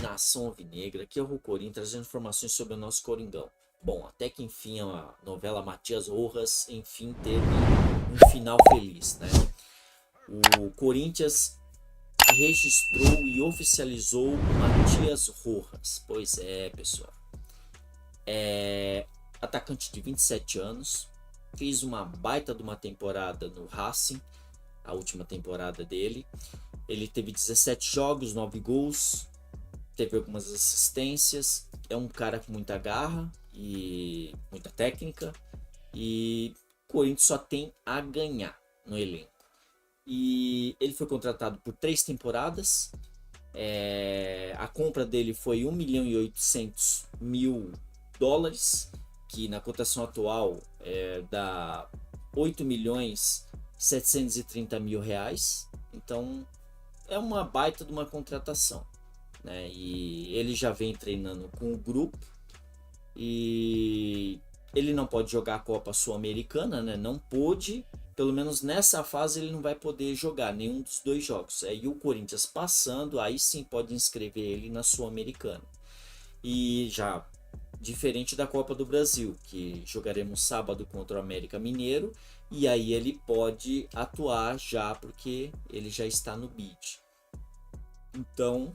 Nação Alvinegra, aqui é o Rô Corinthians, trazendo informações sobre o nosso Coringão. Bom, até que enfim a novela Matias Rojas, enfim, teve um final feliz, né? O Corinthians registrou e oficializou o Matias Rojas. Pois é, pessoal. Atacante de 27 anos, fez uma baita de uma temporada no Racing, a última temporada dele. Ele teve 17 jogos, 9 gols, teve algumas assistências. É um cara com muita garra e muita técnica. E o Corinthians só tem a ganhar no elenco. E ele foi contratado por 3 temporadas. A compra dele foi 1.800.000 dólares, que na cotação atual dá 8.730.000 reais. Então é uma baita de uma contratação, né? E ele já vem treinando com o grupo e ele não pode jogar a Copa Sul-Americana, né? Não pôde, pelo menos nessa fase ele não vai poder jogar nenhum dos 2 jogos. E o Corinthians passando, aí sim pode inscrever ele na Sul-Americana. E já diferente da Copa do Brasil, que jogaremos sábado contra o América Mineiro, e aí ele pode atuar já porque ele já está no bid. Então,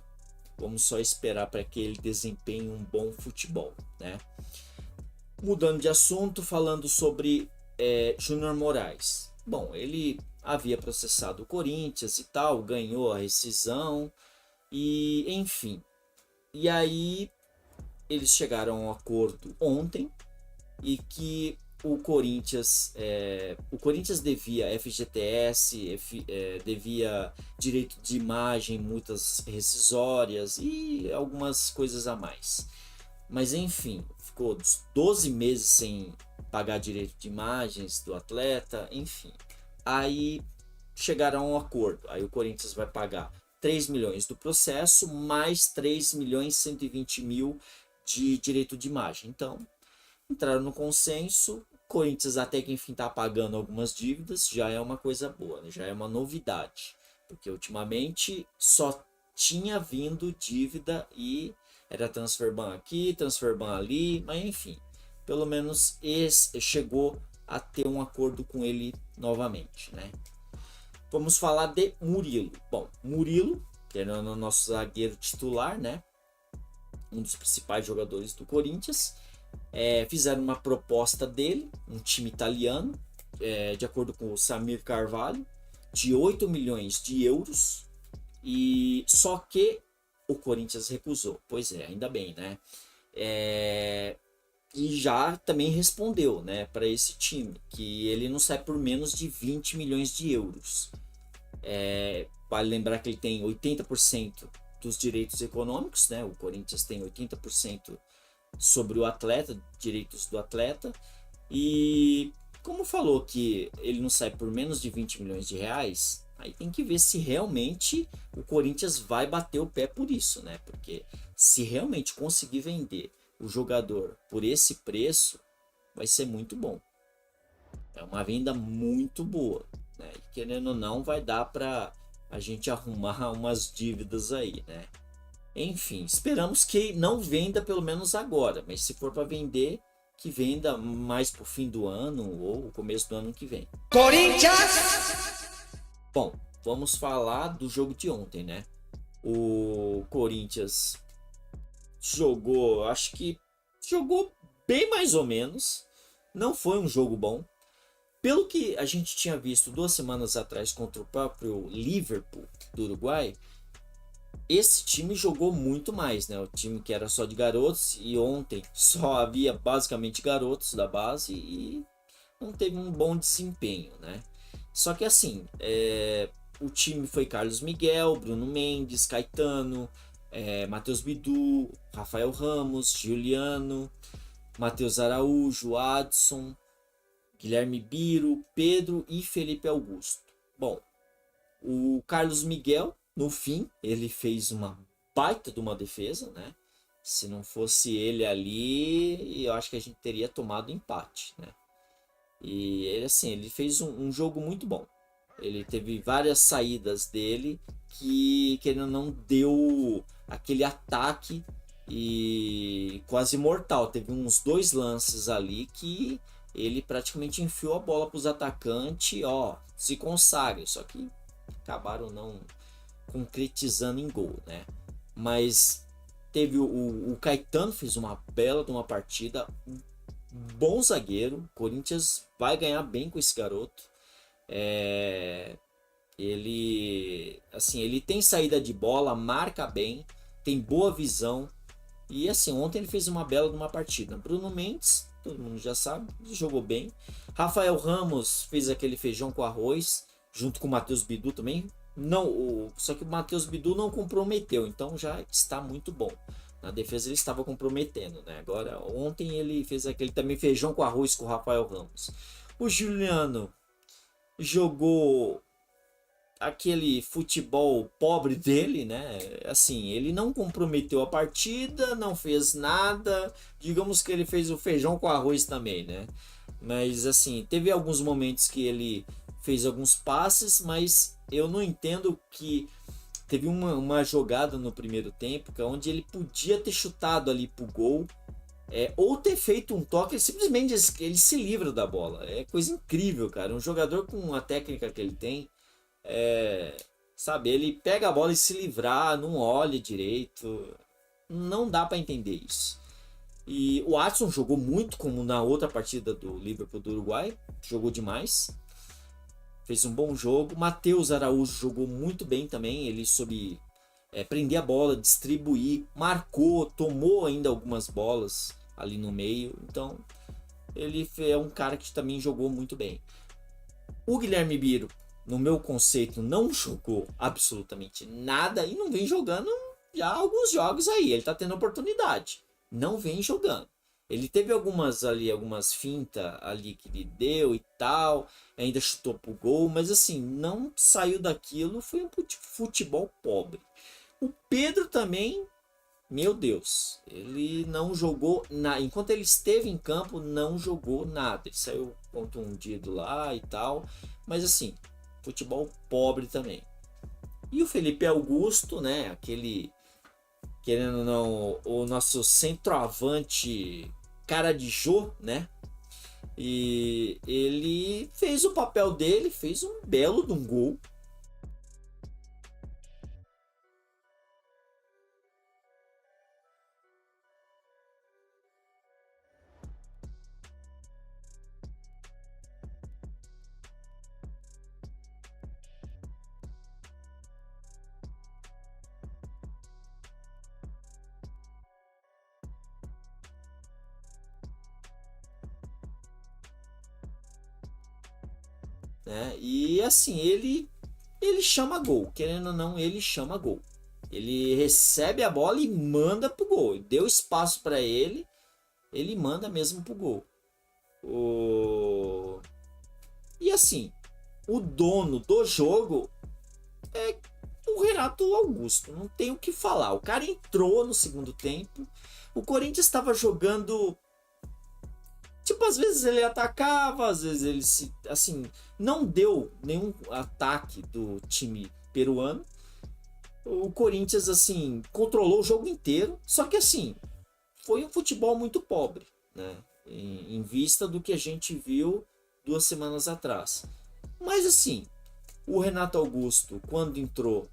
vamos só esperar para que ele desempenhe um bom futebol, né? Mudando de assunto, falando sobre Júnior Moraes. Bom, ele havia processado o Corinthians e tal, ganhou a rescisão e enfim. E aí eles chegaram a um acordo ontem e que o Corinthians devia FGTS, devia direito de imagem, multas rescisórias e algumas coisas a mais. Mas enfim, ficou 12 meses sem pagar direito de imagens do atleta, enfim. Aí chegaram a um acordo. Aí o Corinthians vai pagar 3 milhões do processo, mais 3.120.000 de direito de imagem. Então, entraram no consenso. O Corinthians até que enfim está pagando algumas dívidas, já é uma coisa boa, né? Já é uma novidade. Porque ultimamente só tinha vindo dívida e era transfer ban aqui, transfer ban ali, mas enfim, pelo menos chegou a ter um acordo com ele novamente, né? Vamos falar de Murilo. Bom, Murilo, que era o nosso zagueiro titular, né? Um dos principais jogadores do Corinthians. Fizeram uma proposta dele, um time italiano, de acordo com o Samir Carvalho, de 8 milhões de euros. E só que o Corinthians recusou. Pois é, ainda bem, né? E já também respondeu, né, para esse time, que ele não sai por menos de 20 milhões de euros. Vale lembrar que ele tem 80% dos direitos econômicos, né? O Corinthians tem 80% sobre o atleta, direitos do atleta. E como falou que ele não sai por menos de 20 milhões de reais, aí tem que ver se realmente o Corinthians vai bater o pé por isso, né? Porque se realmente conseguir vender o jogador por esse preço, vai ser muito bom. É uma venda muito boa, né? E querendo ou não, vai dar para a gente arrumar umas dívidas aí, né? Enfim, esperamos que não venda pelo menos agora, mas se for para vender, que venda mais pro fim do ano ou o começo do ano que vem. Corinthians! Bom, vamos falar do jogo de ontem, né? O Corinthians acho que jogou bem mais ou menos. Não foi um jogo bom. Pelo que a gente tinha visto 2 semanas atrás contra o próprio Liverpool do Uruguai, esse time jogou muito mais, né? O time que era só de garotos, e ontem só havia basicamente garotos da base e não teve um bom desempenho, né? Só que assim, o time foi Carlos Miguel, Bruno Mendes, Caetano, Matheus Bidu, Rafael Ramos, Juliano, Matheus Araújo, Adson, Guilherme Biro, Pedro e Felipe Augusto. Bom, o Carlos Miguel, no fim, ele fez uma baita de uma defesa, né? Se não fosse ele ali, eu acho que a gente teria tomado empate, né? E ele, assim, ele fez um jogo muito bom. Ele teve várias saídas dele que ele não deu aquele ataque e quase mortal. Teve uns 2 lances ali que ele praticamente enfiou a bola para os atacantes, ó, se consagra, só que acabaram não concretizando em gol, né? Mas teve o Caetano, fez uma bela de uma partida, bom zagueiro. Corinthians vai ganhar bem com esse garoto. Ele, assim, ele tem saída de bola, marca bem, tem boa visão. E assim, ontem ele fez uma bela de uma partida. Bruno Mendes, todo mundo já sabe, jogou bem. Rafael Ramos fez aquele feijão com arroz, junto com o Matheus Bidu também. Não, só que o Matheus Bidu não comprometeu, então já está muito bom. Na defesa ele estava comprometendo, né? Agora, ontem ele fez aquele também feijão com arroz com o Rafael Ramos. O Juliano jogou aquele futebol pobre dele, né? Assim, ele não comprometeu a partida, não fez nada. Digamos que ele fez o feijão com arroz também, né? Mas assim, teve alguns momentos que ele fez alguns passes, mas eu não entendo que teve uma jogada no primeiro tempo que é onde ele podia ter chutado ali pro gol, ou ter feito um toque, ele simplesmente ele se livra da bola. É coisa incrível, cara. Um jogador com a técnica que ele tem, sabe, ele pega a bola e se livrar, não olha direito. Não dá para entender isso. E o Adson jogou muito, como na outra partida do Liverpool do Uruguai, jogou demais, fez um bom jogo. Matheus Araújo jogou muito bem também, ele soube prender a bola, distribuir, marcou, tomou ainda algumas bolas ali no meio, então ele é um cara que também jogou muito bem. O Guilherme Biro, no meu conceito, não jogou absolutamente nada e não vem jogando já alguns jogos aí. Ele tá tendo oportunidade, não vem jogando. Ele teve algumas fintas ali que ele deu e tal, ainda chutou pro gol, mas assim, não saiu daquilo, foi um futebol pobre. O Pedro também, meu Deus, ele não jogou nada. Enquanto ele esteve em campo, não jogou nada. Ele saiu contundido lá e tal, mas assim, futebol pobre também. E o Felipe Augusto, né, aquele, querendo ou não, o nosso centroavante cara de jô, né? E ele fez o papel dele, fez um belo de um gol. Né? E assim, ele chama gol, querendo ou não, ele chama gol. Ele recebe a bola e manda pro gol. Deu espaço para ele manda mesmo pro gol. E assim, o dono do jogo é o Renato Augusto. Não tem o que falar. O cara entrou no segundo tempo. O Corinthians estava jogando. Tipo, às vezes ele atacava, às vezes ele se. Assim, não deu nenhum ataque do time peruano. O Corinthians, assim, controlou o jogo inteiro. Só que, assim, foi um futebol muito pobre, né? Em vista do que a gente viu 2 semanas atrás. Mas, assim, o Renato Augusto, quando entrou,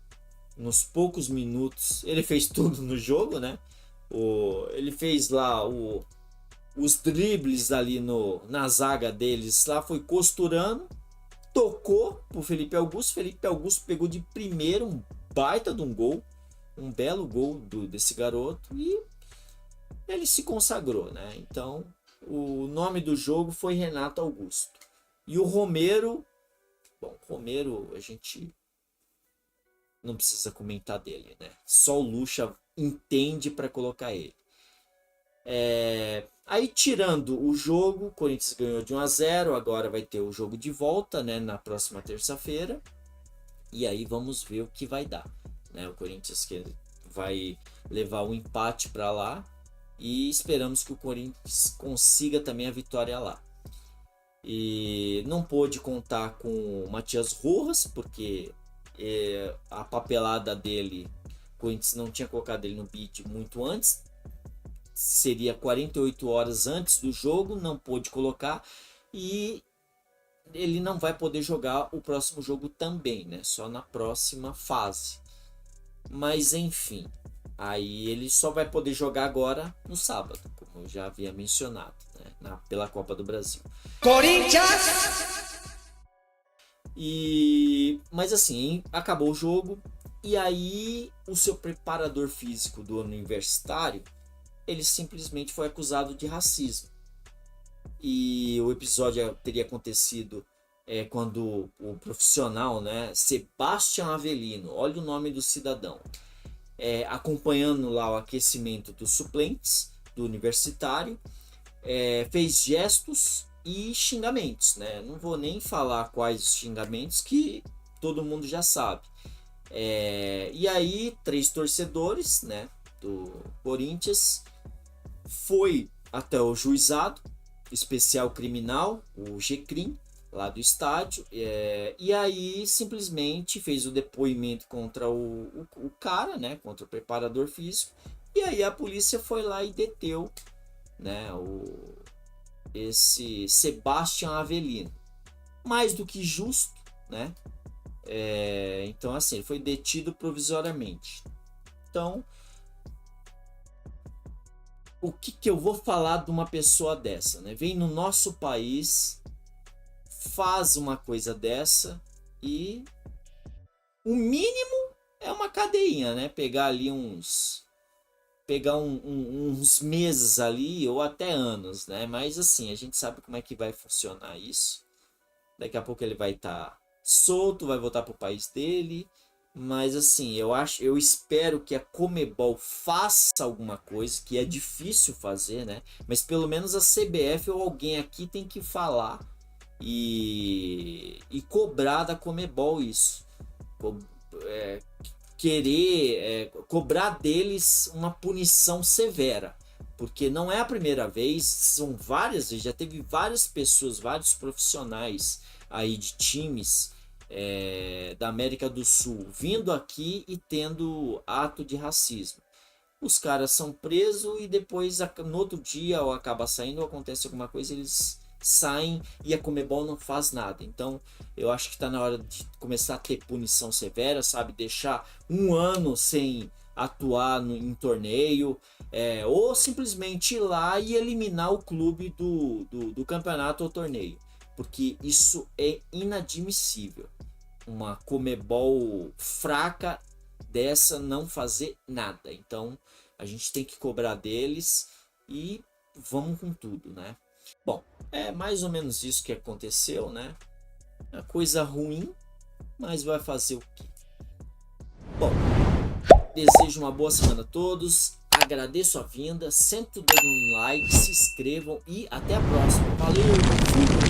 nos poucos minutos, ele fez tudo no jogo, né? Ele fez lá os dribles ali na zaga deles, lá foi costurando, tocou pro Felipe Augusto. Felipe Augusto pegou de primeiro um baita de um gol, um belo gol desse garoto, e ele se consagrou, né? Então, o nome do jogo foi Renato Augusto. E o Romero, bom, Romero a gente não precisa comentar dele, né? Só o Lucha entende para colocar ele. Aí, tirando o jogo, o Corinthians ganhou de 1-0, agora vai ter o jogo de volta, né, na próxima terça-feira. E aí vamos ver o que vai dar, né? O Corinthians que vai levar o empate para lá e esperamos que o Corinthians consiga também a vitória lá. E não pôde contar com o Matias Rojas, porque a papelada dele O Corinthians não tinha colocado ele no bid muito antes, seria 48 horas antes do jogo, não pôde colocar e ele não vai poder jogar o próximo jogo também, né? Só na próxima fase. Mas enfim, aí ele só vai poder jogar agora no sábado, como eu já havia mencionado, né? Pela Copa do Brasil. Corinthians! Mas assim, acabou o jogo e aí o seu preparador físico do Universitário, ele simplesmente foi acusado de racismo. E o episódio teria acontecido quando o profissional, né, Sebastião Avelino, olha o nome do cidadão, acompanhando lá o aquecimento dos suplentes do Universitário, fez gestos e xingamentos, né? Não vou nem falar quais os xingamentos que todo mundo já sabe. E aí 3 torcedores, né, do Corinthians foi até o juizado especial criminal, o GCRIM, lá do estádio, e aí simplesmente fez o depoimento contra o cara, né, contra o preparador físico, e aí a polícia foi lá e deteu, né, esse Sebastião Avelino. Mais do que justo, né? Então assim, ele foi detido provisoriamente. Então, o que eu vou falar de uma pessoa dessa, né? Vem no nosso país, faz uma coisa dessa e o mínimo é uma cadeinha, né? Pegar ali uns meses ali ou até anos, né? Mas assim, a gente sabe como é que vai funcionar isso. Daqui a pouco ele vai estar solto, vai voltar pro país dele. Mas assim, eu espero que a Conmebol faça alguma coisa, que é difícil fazer, né? Mas pelo menos a CBF ou alguém aqui tem que falar e cobrar da Conmebol isso. Cobrar deles uma punição severa. Porque não é a primeira vez, são várias vezes, já teve várias pessoas, vários profissionais aí de times da América do Sul vindo aqui e tendo ato de racismo. Os caras são presos e depois no outro dia ou acaba saindo ou acontece alguma coisa, eles saem e a Conmebol não faz nada. Então eu acho que está na hora de começar a ter punição severa, sabe? Deixar 1 ano sem atuar em torneio, ou simplesmente ir lá e eliminar o clube do campeonato ou torneio, porque isso é inadmissível. Uma Conmebol fraca dessa não fazer nada. Então a gente tem que cobrar deles e vamos com tudo, né? Bom, é mais ou menos isso que aconteceu, né? É coisa ruim, mas vai fazer o quê? Bom, desejo uma boa semana a todos. Agradeço a vinda, senta o dedo no like, se inscrevam e até a próxima. Valeu! Fui!